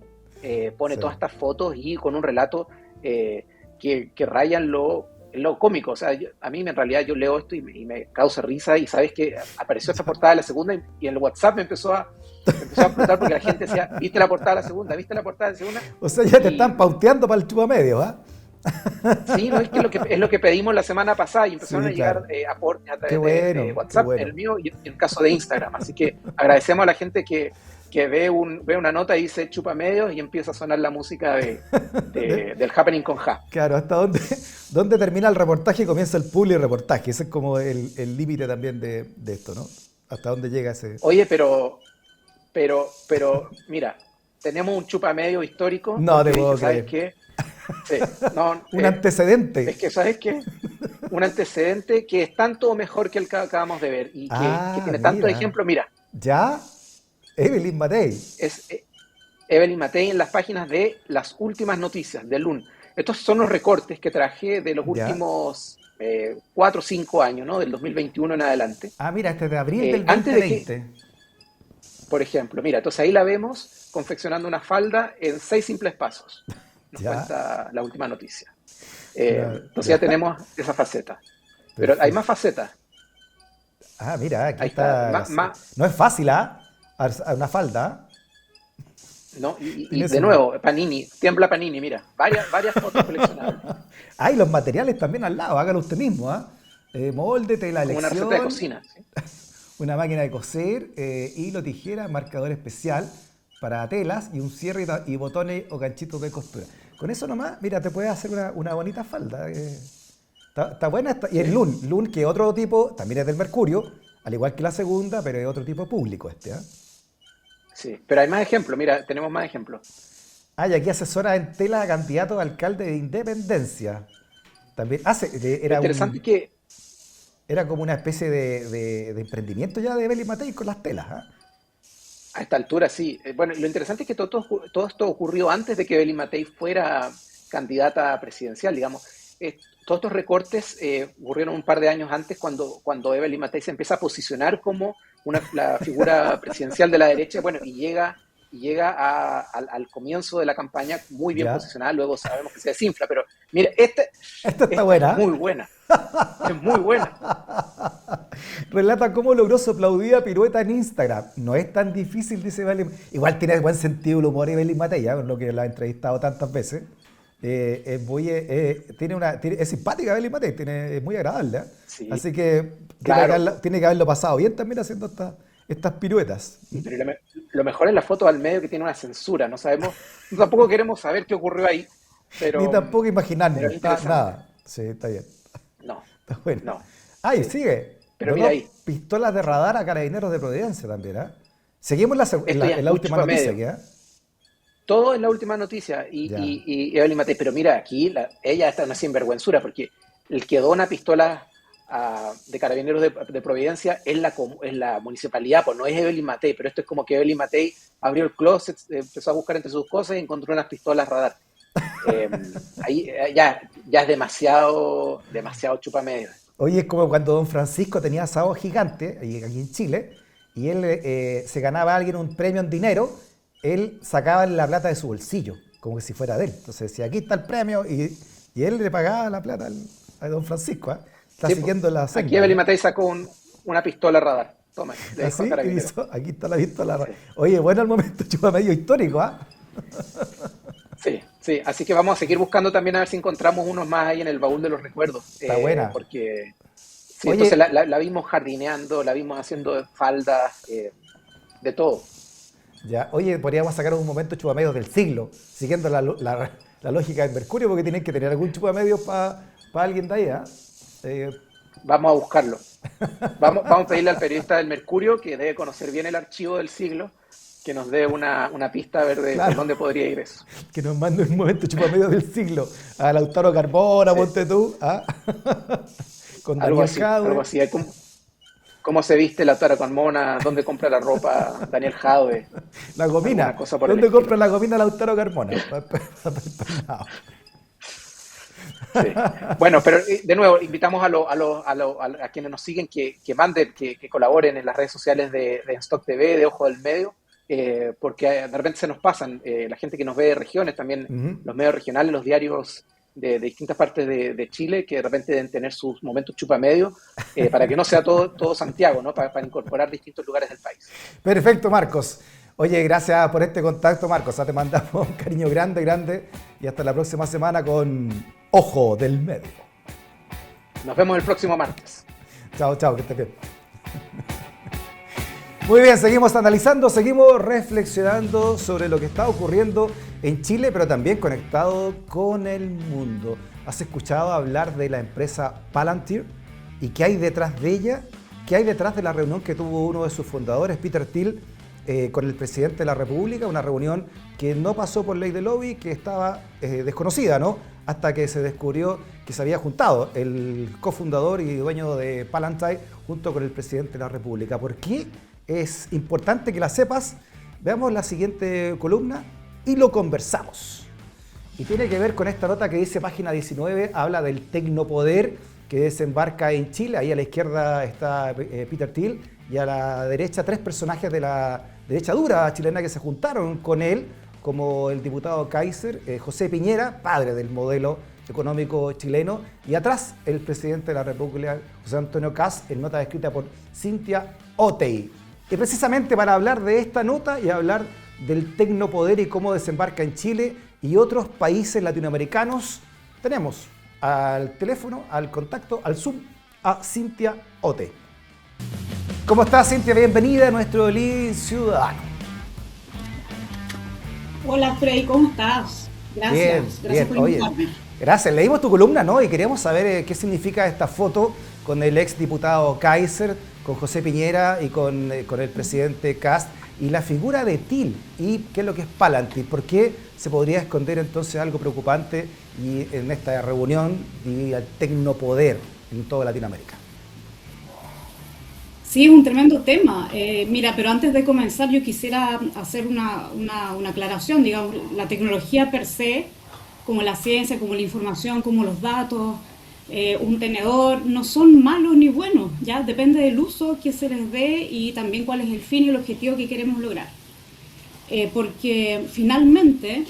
pone sí, todas estas fotos y con un relato que rayan es lo cómico. O sea, a mí en realidad yo leo esto y me causa risa y sabes que apareció esta portada de la segunda y en el WhatsApp me empezó a explotar porque la gente decía, ¿viste la portada de la segunda? ¿Viste la portada de la segunda? O sea, ya te están Y pauteando para el chupa medio, ¿ah? sí, no es que es lo que pedimos la semana pasada y empezaron Sí, a llegar claro. aportes a Qué través de bueno, qué WhatsApp, en bueno. el mío y en el caso de Instagram. Así que agradecemos a la gente que ve una nota y dice chupa medios y empieza a sonar la música del Happening con Ja. Claro, ¿hasta dónde, dónde termina el reportaje y comienza el publi reportaje? Ese es como el límite también de esto, ¿no? ¿Hasta dónde llega ese? Oye, pero, mira, tenemos un chupa medio histórico No te porque puedo dije, ¿sabes creer. qué? Sí, no, Un antecedente. es que, ¿sabes qué? Un antecedente que es tanto o mejor que el que acabamos de ver y que Ah, tiene tantos mira. ejemplos. Mira, ¿Ya? Evelyn Matei. es Evelyn Matei en las páginas de las últimas noticias del LUN. Estos son los recortes que traje de los ¿Ya? últimos 4 o 5 años, ¿no? Del 2021 en adelante. Ah, mira, este es de abril del Antes de que, 2020. por ejemplo, mira, entonces ahí la vemos confeccionando una falda en 6 simples pasos. Nos ¿Ya? cuenta la última noticia. Entonces ya ¿Ya? tenemos esa faceta. Pero hay más Perfecto. facetas. Ah, mira, aquí Ahí está. está. No es fácil, ¿ah? Una falda. ¿Ah? ¿No? Y Tiene de su. nuevo, Panini, tiembla Panini, mira, varias fotos coleccionables. Ah, y los materiales también al lado, hágalo usted mismo, ¿ah? Molde, la Como una receta de elección, cocina. ¿Sí? una máquina de coser, hilo, tijera, marcador especial para telas y un cierre y botones o ganchitos de costura. Con eso nomás, mira, te puedes hacer una bonita falda. Está buena. Y el Sí, Lun, que es otro tipo, también es del Mercurio, al igual que la segunda, pero es otro tipo de público este, ¿ah? sí. Pero hay más ejemplos, mira, tenemos más ejemplos. Ah, y aquí asesora en tela a candidato a alcalde de Independencia. También Lo interesante es que era como una especie de emprendimiento ya de Beli Matei con las telas, ¿ah? a esta altura sí. Bueno, lo interesante es que todo esto ocurrió antes de que Evelyn Matei fuera candidata presidencial, digamos. Todos estos recortes ocurrieron un par de años antes cuando Evelyn Matei se empieza a posicionar como la figura presidencial de la derecha, bueno, y llega al comienzo de la campaña muy bien Ya. posicionada, luego sabemos que se desinfla, pero mire, Esta está esta es buena, muy ¿ah? buena, es muy buena. Relata cómo logró su aplaudida pirueta en Instagram. No es tan difícil, dice Beli. Igual tiene buen sentido el humor de Beli Matei, ¿ah? Con lo que la ha entrevistado tantas veces. Es simpática Beli Matei, es muy agradable, ¿ah? Sí, Así que claro. tiene que haberlo pasado bien también haciendo estas piruetas. Pero lo mejor es la foto al medio que tiene una censura. No sabemos, tampoco queremos saber qué ocurrió ahí, Ni pero, tampoco pero es imaginarnos, interesante. nada. Sí, está bien. No, Está bueno. no, Ah, y sí. sigue. Pero mira Donó ahí, pistolas de radar a carabineros de Providencia también, ¿ah? Seguimos esto ya en es la muy última chupa noticia, medio. ¿qué? ¿Ah? Todo es la última noticia. Ya. Y Evelyn Matei, pero mira, aquí ella está en una sinvergüenzura, porque el que dona pistolas de carabineros de Providencia es la municipalidad, pues no es Evelyn Matei, pero esto es como que Evelyn Matei abrió el closet, empezó a buscar entre sus cosas y encontró unas pistolas radar. Eh, ahí ya es demasiado chupa medio. Oye, es como cuando don Francisco tenía asado gigante, aquí en Chile, y él se ganaba a alguien un premio en dinero, él sacaba la plata de su bolsillo, como que si fuera de él. Entonces decía, aquí está el premio, y él le pagaba la plata a don Francisco, ¿ah? Está Sí, pues, siguiendo la aquí senda, Evelyn ¿no? Matei sacó una pistola radar. Toma, le dejó a Así, y Carabinero. hizo, aquí está la pistola. Sí, Oye, bueno el momento, chupa medio histórico, ¿ah? sí, sí. Así que vamos a seguir buscando también a ver si encontramos unos más ahí en el baúl de los recuerdos. Está buena. Porque, sí, entonces Oye, la vimos jardineando, la vimos haciendo faldas, de todo. ya, oye, podríamos sacar un momento chupamedios del siglo, siguiendo la lógica del Mercurio, porque tienen que tener algún chupamedios para alguien de ahí, ¿ah? Eh, Vamos a buscarlo. Vamos a pedirle al periodista del Mercurio, que debe conocer bien el archivo del siglo, que nos dé una pista a ver por claro, dónde podría ir eso. que nos mande un momento chupamedios del siglo a Lautaro Carbona, Sí, ponte tú, ¿ah? Con algo Daniel así, algo Jadwe, así. ¿Cómo se viste la Tara con Mona? ¿Dónde compra la ropa Daniel Jadwe? la Alguna gomina. cosa por el ¿Dónde compra estilo. la gomina Lautaro Carmona? No. Sí. Bueno, pero de nuevo, invitamos a quienes nos siguen que manden, que colaboren en las redes sociales de Enstock TV, de Ojo del Medio, porque de repente se nos pasan, la gente que nos ve de regiones, también Ujú. los medios regionales, los de distintas partes de Chile que de repente deben tener sus momentos chupamedio, para que no sea todo Santiago, ¿no? Para incorporar distintos lugares del país. Perfecto, Marcos. Oye, gracias por este contacto, Marcos. Te mandamos un cariño grande, grande. Y hasta la próxima semana con Ojo del Medio. Nos vemos el próximo martes. Chao, chao, que estés bien. Muy bien, seguimos analizando, seguimos reflexionando sobre lo que está ocurriendo en Chile, pero también conectado con el mundo. ¿Has escuchado hablar de la empresa Palantir? ¿Y qué hay detrás de ella? ¿Qué hay detrás de la reunión que tuvo uno de sus fundadores, Peter Thiel, con el presidente de la República? Una reunión que no pasó por ley de lobby, que estaba desconocida, ¿no? Hasta que se descubrió que se había juntado el cofundador y dueño de Palantir junto con el presidente de la República. ¿Por qué? Es importante que la sepas. Veamos la siguiente columna y lo conversamos. Y tiene que ver con esta nota que dice página 19, habla del tecnopoder que desembarca en Chile. Ahí a la izquierda está Peter Thiel y a la derecha 3 personajes de la derecha dura chilena que se juntaron con él, como el diputado Kaiser, José Piñera, padre del modelo económico chileno, y atrás el presidente de la República, José Antonio Kast, en nota escrita por Cynthia Otey. Y precisamente para hablar de esta nota y hablar del tecnopoder y cómo desembarca en Chile y otros países latinoamericanos, tenemos al teléfono, al contacto, al Zoom, a Cynthia Otey. ¿Cómo estás, Cynthia? Bienvenida a nuestro Living Ciudadano. Hola, Frey, ¿cómo estás? Gracias. Bien. Por Oye, invitarme. gracias. Leímos tu columna, ¿no? Y queríamos saber qué significa esta foto con el exdiputado Kaiser, con José Piñera y con el presidente Kast, y la figura de Thiel, y qué es lo que es Palantir. ¿Por qué se podría esconder entonces algo preocupante y en esta reunión y el tecnopoder en toda Latinoamérica? Sí, es un tremendo tema. Mira, pero antes de comenzar yo quisiera hacer una aclaración. Digamos, la tecnología per se, como la ciencia, como la información, como los datos, un tenedor, no son malos ni buenos, ya depende del uso que se les dé y también cuál es el fin y el objetivo que queremos lograr. Porque finalmente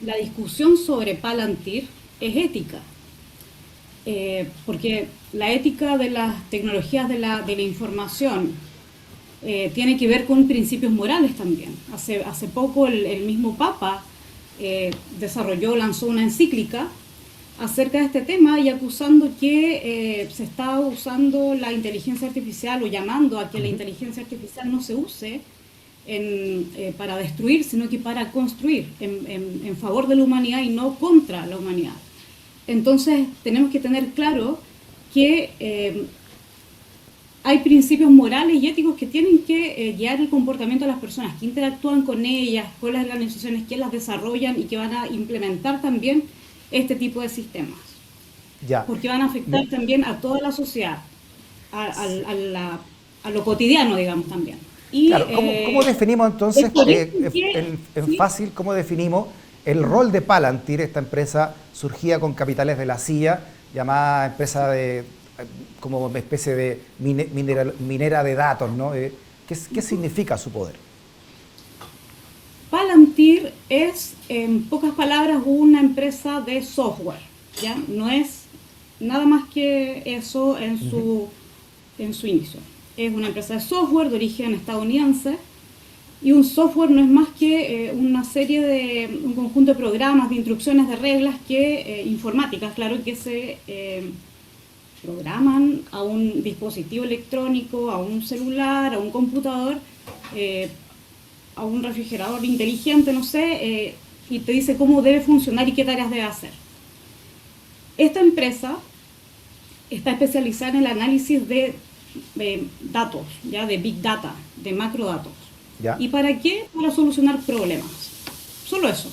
la discusión sobre Palantir es ética. Porque la ética de las tecnologías de la información tiene que ver con principios morales también. Hace poco el mismo Papa lanzó una encíclica acerca de este tema y acusando que se está usando la inteligencia artificial o llamando a que la inteligencia artificial no se use para destruir, sino que para construir en favor de la humanidad y no contra la humanidad. Entonces tenemos que tener claro que hay principios morales y éticos que tienen que guiar el comportamiento de las personas que interactúan con ellas, con las organizaciones que las desarrollan y que van a implementar también este tipo de sistemas. Ya. Porque van a afectar también a toda la sociedad, a lo cotidiano, digamos, también. Y, claro, ¿cómo definimos entonces, ¿sí? fácil, cómo definimos el rol de Palantir, esta empresa surgida con capitales de la CIA, llamada empresa como una especie de minera de datos, ¿no? ¿Qué significa su poder? Palantir es, en pocas palabras, una empresa de software, ¿ya? No es nada más que eso en su inicio. Es una empresa de software de origen estadounidense y un software no es más que un conjunto de programas, de instrucciones, de reglas informáticas, claro, que se programan a un dispositivo electrónico, a un celular, a un computador, a un refrigerador inteligente, no sé, y te dice cómo debe funcionar y qué tareas debe hacer. Esta empresa está especializada en el análisis de datos, ¿ya? De Big Data, de macrodatos. ¿Ya? ¿Y para qué? Para solucionar problemas. Solo eso.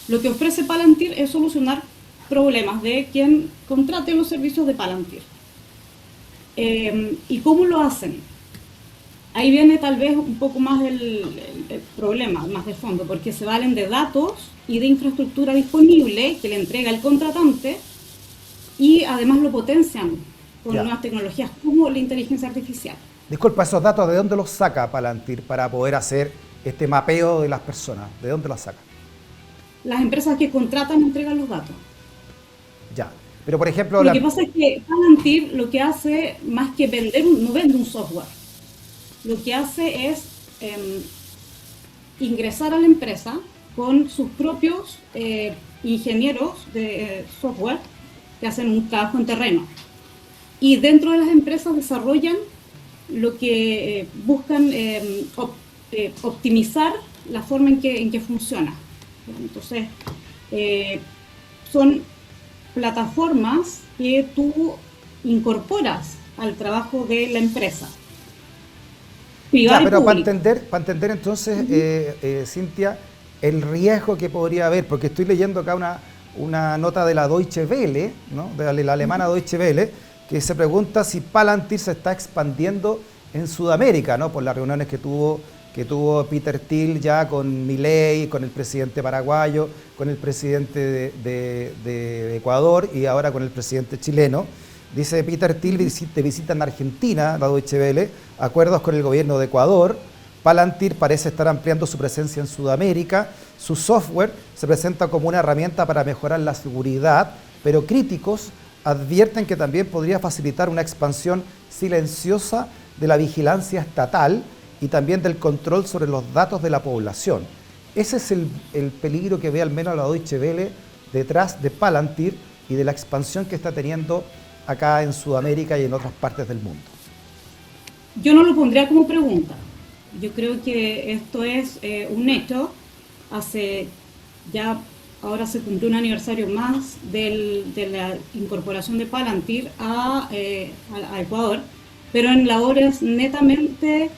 Lo que ofrece Palantir es solucionar problemas de quien contrate los servicios de Palantir. ¿Y cómo lo hacen? Ahí viene tal vez un poco más el problema, más de fondo, porque se valen de datos y de infraestructura disponible que le entrega el contratante y además lo potencian con nuevas tecnologías como la inteligencia artificial. Disculpa, esos datos, ¿de dónde los saca Palantir para poder hacer este mapeo de las personas? ¿De dónde los saca? Las empresas que contratan entregan los datos. Ya. Pero por ejemplo, Lo que pasa es que Palantir lo que hace, más que vender, no vende un software. Lo que hace es ingresar a la empresa con sus propios ingenieros de software que hacen un trabajo en terreno. Y dentro de las empresas desarrollan lo que buscan optimizar la forma en que funciona. Entonces, son plataformas que tú incorporas al trabajo de la empresa. Ya, pero para entender entonces, Cintia, el riesgo que podría haber, porque estoy leyendo acá una nota de la Deutsche Welle, ¿no? De la alemana Deutsche Welle, que se pregunta si Palantir se está expandiendo en Sudamérica, ¿no? Por las reuniones que tuvo Peter Thiel ya con Milei, con el presidente paraguayo, con el presidente de Ecuador y ahora con el presidente chileno. Dice Peter Thiel visita en Argentina, la Deutsche Welle, acuerdos con el gobierno de Ecuador. Palantir parece estar ampliando su presencia en Sudamérica. Su software se presenta como una herramienta para mejorar la seguridad, pero críticos advierten que también podría facilitar una expansión silenciosa de la vigilancia estatal y también del control sobre los datos de la población. Ese es el peligro que ve al menos la Deutsche Welle detrás de Palantir y de la expansión que está teniendo acá en Sudamérica y en otras partes del mundo. Yo no lo pondría como pregunta. Yo creo que esto es un hecho. Ahora se cumplió un aniversario más de la incorporación de Palantir a Ecuador, pero en labores netamente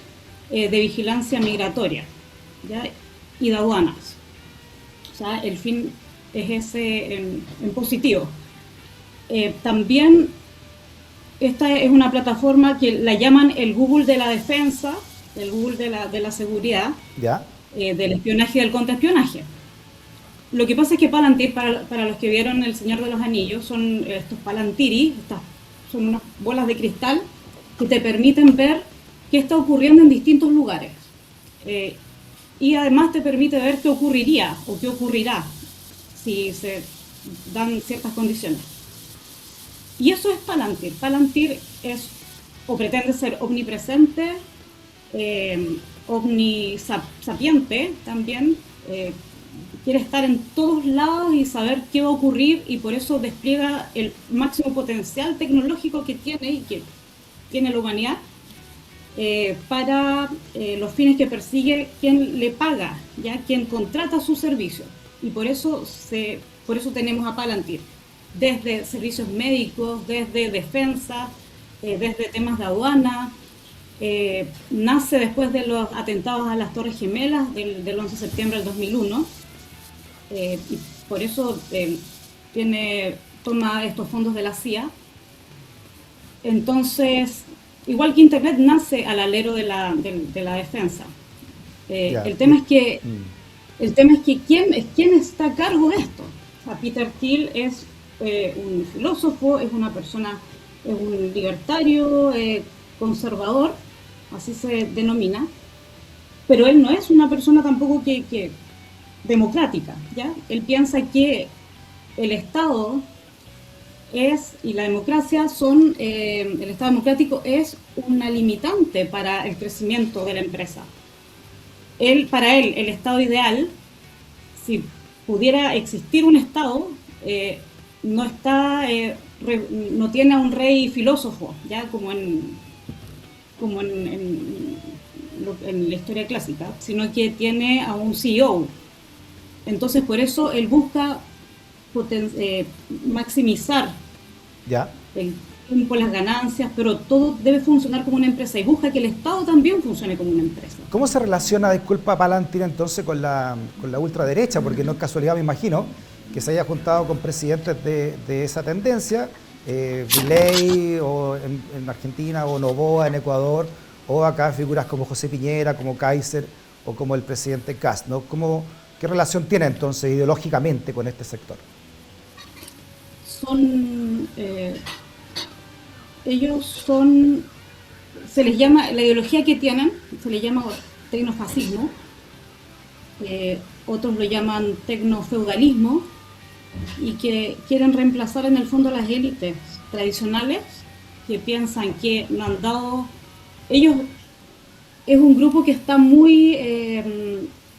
de vigilancia migratoria, ¿ya? Y de aduanas. O sea, el fin es ese en positivo. También esta es una plataforma que la llaman el Google de la defensa, el Google de la seguridad, ¿ya? Del espionaje y del contraespionaje. Lo que pasa es que Palantir, para los que vieron El Señor de los Anillos, son estos Palantiri, son unas bolas de cristal que te permiten ver qué está ocurriendo en distintos lugares. Y además te permite ver qué ocurriría o qué ocurrirá si se dan ciertas condiciones. Y eso es Palantir. Palantir es, o pretende ser omnipresente, omnisapiente también, quiere estar en todos lados y saber qué va a ocurrir, y por eso despliega el máximo potencial tecnológico que tiene y que tiene la humanidad para los fines que persigue quien le paga, ya quien contrata su servicio. Y por eso tenemos a Palantir, desde servicios médicos, desde defensa, desde temas de aduana. Nace después de los atentados a las Torres Gemelas del 11 de septiembre del 2001, y por eso toma estos fondos de la CIA. Entonces, igual que Internet, nace al alero de la defensa. El tema es que ¿quién está a cargo de esto? O sea, Peter Thiel es un filósofo, es una persona, es un libertario, conservador, así se denomina, pero él no es una persona tampoco que democrática, ¿ya? Él piensa que el Estado y la democracia el Estado democrático es una limitante para el crecimiento de la empresa. Para él, el Estado ideal, si pudiera existir un Estado, no tiene a un rey filósofo, ya como en la historia clásica, sino que tiene a un CEO. Entonces, por eso él busca maximizar el tiempo, las ganancias, pero todo debe funcionar como una empresa, y busca que el Estado también funcione como una empresa. ¿Cómo se relaciona, disculpa, Palantir entonces con la ultraderecha? Porque no es casualidad, me imagino, que se haya juntado con presidentes de esa tendencia, Milei o en Argentina, o Noboa en Ecuador, o acá figuras como José Piñera, como Kaiser o como el presidente Kast, ¿no? ¿Qué relación tiene entonces ideológicamente con este sector? Se les llama, la ideología que tienen, se les llama tecnofascismo, otros lo llaman tecnofeudalismo, y que quieren reemplazar en el fondo a las élites tradicionales que piensan que no han dado... Ellos es un grupo que está muy,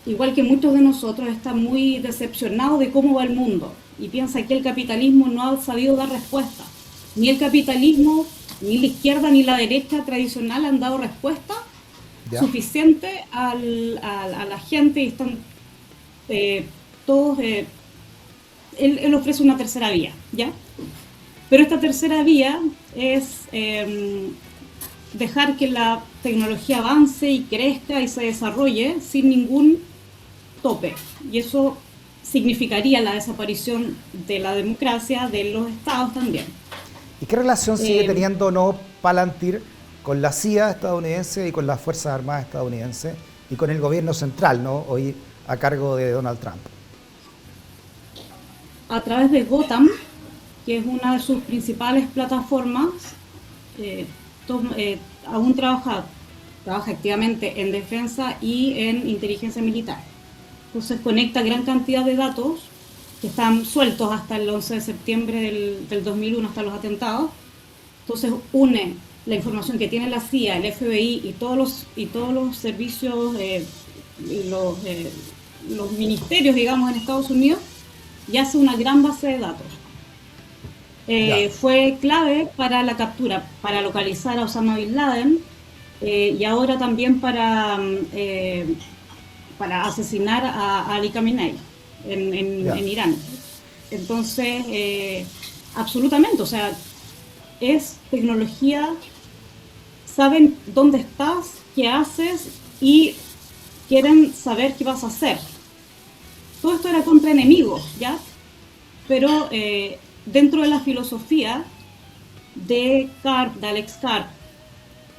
igual que muchos de nosotros, está muy decepcionado de cómo va el mundo y piensa que el capitalismo no ha sabido dar respuesta. Ni el capitalismo, ni la izquierda, ni la derecha tradicional han dado respuesta suficiente a la gente y están todos... él ofrece una tercera vía, ¿ya? Pero esta tercera vía es dejar que la tecnología avance y crezca y se desarrolle sin ningún tope. Y eso significaría la desaparición de la democracia, de los estados también. ¿Y qué relación sigue teniendo no Palantir con la CIA estadounidense y con las Fuerzas Armadas estadounidenses y con el gobierno central, ¿no? Hoy a cargo de Donald Trump? A través de Gotham, que es una de sus principales plataformas, aún trabaja activamente en defensa y en inteligencia militar. Entonces conecta gran cantidad de datos que están sueltos hasta el 11 de septiembre del 2001, hasta los atentados. Entonces une la información que tiene la CIA, el FBI y todos los servicios, los ministerios, digamos, en Estados Unidos, y hace una gran base de datos. Fue clave para la captura, para localizar a Osama Bin Laden y ahora también para asesinar a Ali Khamenei en Irán. Entonces, absolutamente, o sea, es tecnología, saben dónde estás, qué haces y quieren saber qué vas a hacer. Todo esto era contra enemigos, ¿ya? Pero dentro de la filosofía de Alex Karp,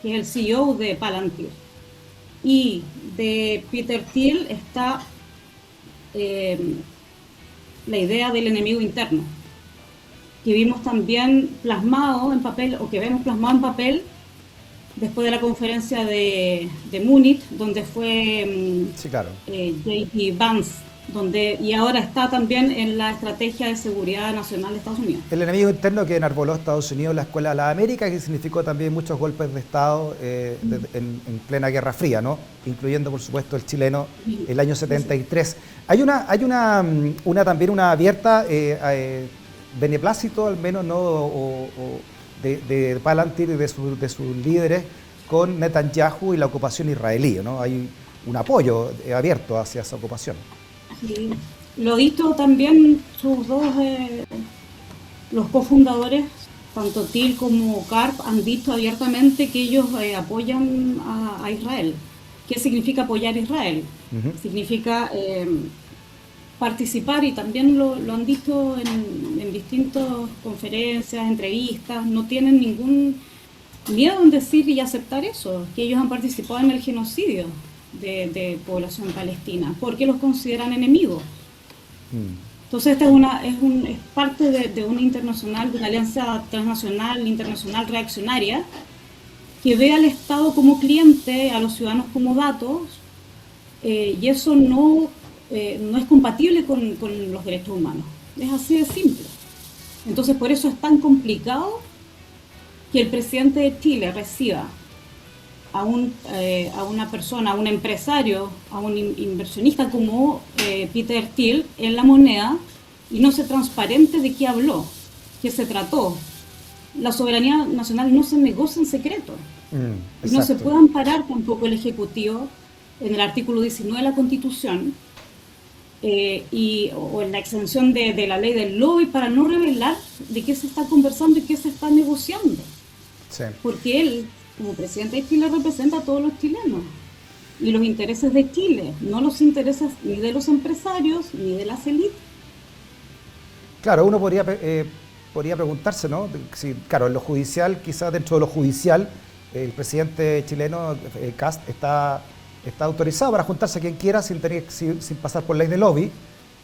que es el CEO de Palantir, y de Peter Thiel está la idea del enemigo interno, que vimos también plasmado en papel, o que vemos plasmado en papel después de la conferencia de Múnich, donde fue J.D. Vance, y ahora está también en la estrategia de seguridad nacional de Estados Unidos. El enemigo interno que enarboló Estados Unidos, la Escuela de las Américas, que significó también muchos golpes de Estado en plena Guerra Fría, ¿no? Incluyendo, por supuesto, el chileno, el año 73. Hay también una abierta beneplácito, al menos, ¿no? De Palantir y de sus líderes con Netanyahu y la ocupación israelí, ¿no? Hay un apoyo abierto hacia esa ocupación. Sí. Lo ha dicho también sus dos, los cofundadores, tanto Thiel como Karp, han dicho abiertamente que ellos apoyan a Israel. ¿Qué significa apoyar a Israel? Significa participar, y también lo han dicho en distintas conferencias, entrevistas, no tienen ningún miedo en decir y aceptar eso, que ellos han participado en el genocidio de población palestina, porque los consideran enemigos. Entonces esta es parte de una internacional, de una alianza transnacional, internacional reaccionaria, que ve al Estado como cliente, a los ciudadanos como datos, y eso no es compatible con los derechos humanos. Es así de simple. Entonces por eso es tan complicado que el presidente de Chile reciba a una persona, a un empresario, a un inversionista como Peter Thiel en la moneda, y no sea transparente de qué habló, qué se trató. La soberanía nacional no se negocia en secreto. No se puede amparar tampoco el Ejecutivo en el artículo 19 de la Constitución o en la exención de la ley del lobby, para no revelar de qué se está conversando y qué se está negociando. Sí. Porque él, como presidente de Chile, representa a todos los chilenos y los intereses de Chile, no los intereses ni de los empresarios ni de las élites. Claro, uno podría preguntarse, ¿no? Si, claro, en lo judicial, quizás dentro de lo judicial, el presidente chileno, Kast, está autorizado para juntarse a quien quiera sin pasar por ley de lobby,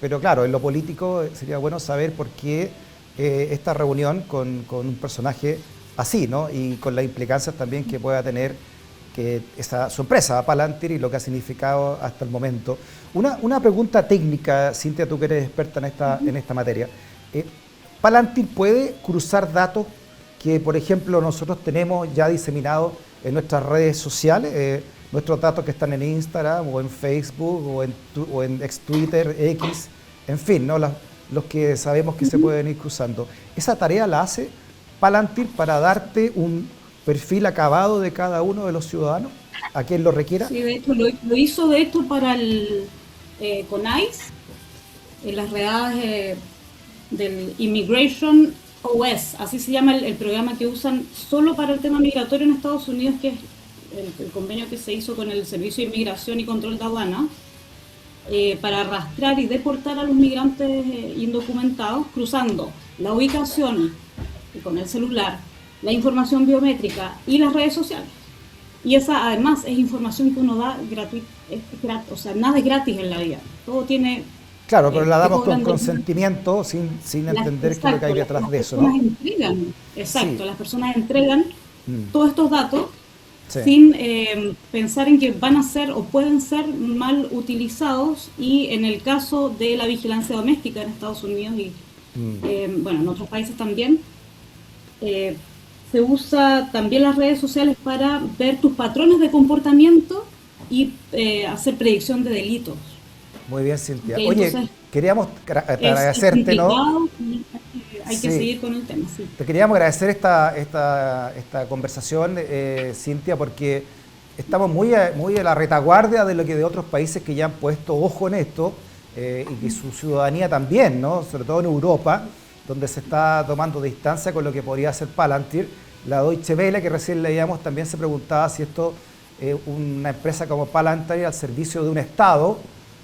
pero claro, en lo político sería bueno saber por qué esta reunión con un personaje así, ¿no? Y con las implicancias también que pueda tener su empresa, Palantir, y lo que ha significado hasta el momento. Una pregunta técnica, Cintia, tú que eres experta en esta materia. ¿Palantir puede cruzar datos que, por ejemplo, nosotros tenemos ya diseminados en nuestras redes sociales? Nuestros datos que están en Instagram o en Facebook o en ex Twitter, X, en fin, ¿no? Los que sabemos que se pueden ir cruzando. ¿Esa tarea la hace Palantir para darte un perfil acabado de cada uno de los ciudadanos a quien lo requiera? Sí, de hecho, lo hizo de hecho para con ICE, en las redadas del Immigration OS, así se llama el programa que usan solo para el tema migratorio en Estados Unidos, que es el convenio que se hizo con el Servicio de Inmigración y Control de Aduana, para rastrear y deportar a los migrantes indocumentados, cruzando la ubicación con el celular, la información biométrica y las redes sociales. Y esa además es información que uno da gratuita, o sea, nada es gratis en la vida, todo tiene... Claro, pero la damos con consentimiento, sin entender qué es lo que hay detrás de eso, ¿no? Las personas entregan todos estos datos sí, sin pensar en que van a ser o pueden ser mal utilizados, y en el caso de la vigilancia doméstica en Estados Unidos y bueno, en otros países también, se usa también las redes sociales para ver tus patrones de comportamiento y hacer predicción de delitos. Muy bien, Cintia. Okay, oye, entonces, queríamos agradecerte, ¿no? Hay que seguir con el tema, sí. Te queríamos agradecer esta conversación, Cintia, porque estamos muy a la retaguardia de lo que de otros países que ya han puesto ojo en esto, y que su ciudadanía también, ¿no? Sobre todo en Europa, donde se está tomando distancia con lo que podría hacer Palantir. La Deutsche Welle, que recién leíamos, también se preguntaba si esto, una empresa como Palantir al servicio de un Estado,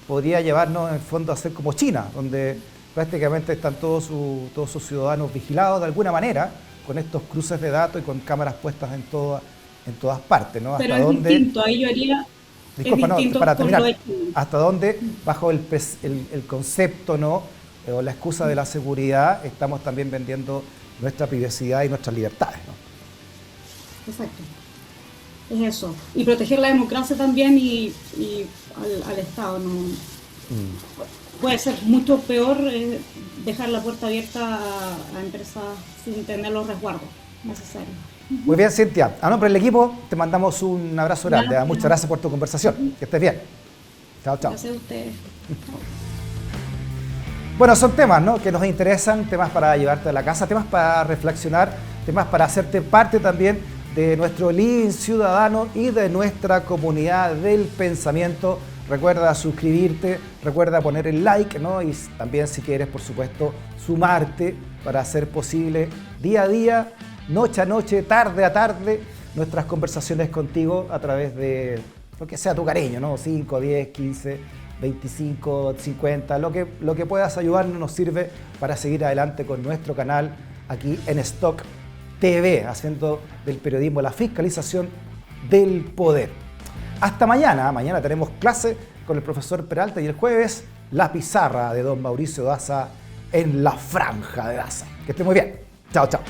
podría llevarnos en el fondo a ser como China, donde prácticamente están todos sus ciudadanos vigilados de alguna manera, con estos cruces de datos y con cámaras puestas en todas partes, ¿no? Pero es distinto, ahí yo haría... Disculpa, no, para terminar, ¿hasta dónde, bajo el concepto, ¿no?, o la excusa de la seguridad, estamos también vendiendo nuestra privacidad y nuestras libertades, ¿no? Exacto. Es eso. Y proteger la democracia también y al Estado, ¿no? Puede ser mucho peor dejar la puerta abierta a empresas sin tener los resguardos necesarios. Muy bien, Cintia. A nombre del equipo te mandamos un abrazo grande. Muchas gracias por tu conversación. Que estés bien. Chao, chao. Gracias a ustedes. Bueno, son temas, ¿no?, que nos interesan, temas para llevarte a la casa, temas para reflexionar, temas para hacerte parte también de nuestro living ciudadano y de nuestra comunidad del pensamiento. Recuerda suscribirte, recuerda poner el like, ¿no? Y también, si quieres, por supuesto, sumarte para hacer posible día a día, noche a noche, tarde a tarde, nuestras conversaciones contigo a través de lo que sea tu cariño, ¿no? 5, 10, 15, 25, 50, lo que puedas ayudarnos nos sirve para seguir adelante con nuestro canal aquí en Stock TV, haciendo del periodismo la fiscalización del poder. Hasta mañana. Mañana tenemos clase con el profesor Peralta y el jueves la pizarra de don Mauricio Daza en la Franja de Daza. Que esté muy bien. Chao, chao.